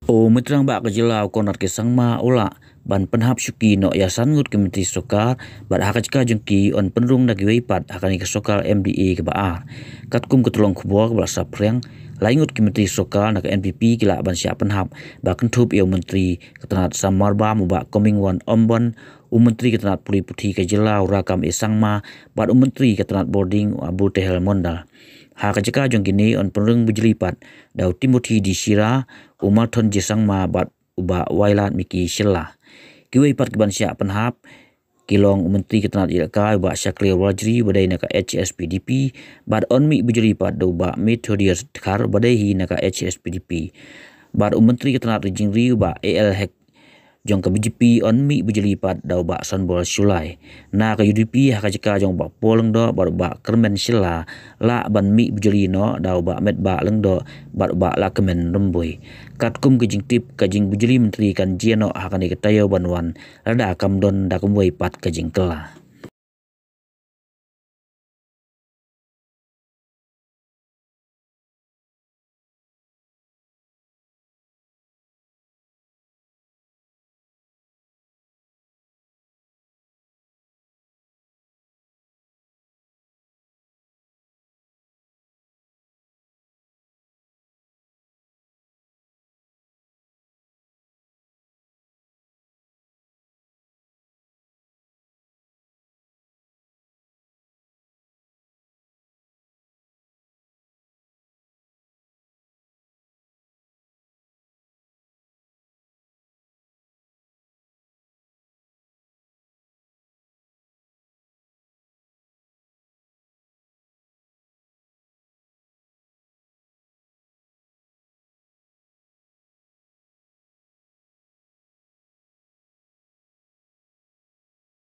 O mitrang ba ka jilaw konar ke sangma ola ban penhap syuki no yasan ngut Kementerian Sokal bat hakajka jengki on penrung nagi weipat hakani ke Sokal MDA ke ba katkum ketulong kubor ke basa priang laingut Kementerian Sokal nak NPP kila ban siap penhap ba kentup eu menteri ketenat samarba mu ba coming one ombon menteri ketenat puli putih ke jilaw rakam sangma bat menteri ketenat boarding abu tehel mondal ha kajaka jong kini on penrung bujelipat dau Timothy di Sira Umaton jesang ma bat uba wailat miki sila kiwei pat keban siap penhap kilong menteri ketenat ilka uba syakli wajri badai naka HSPDP bat on mi bujeli pat do uba Methodius kar badai hi naka HSPDP bat menteri ketenat rijingri uba AL hek jong ke BJP on mi bujeli pat dau ba sanbol sulai na ke UDP ha kajaka jong ba poleng do bar ba kermen sila la ban mi bujeli no dau ba met ba leng do bar ba la kemen remboi katkum kejing tip kejing bujeli menteri kan jiano ha kan ke tayo banwan rada kam don da kum wei pat kejing kela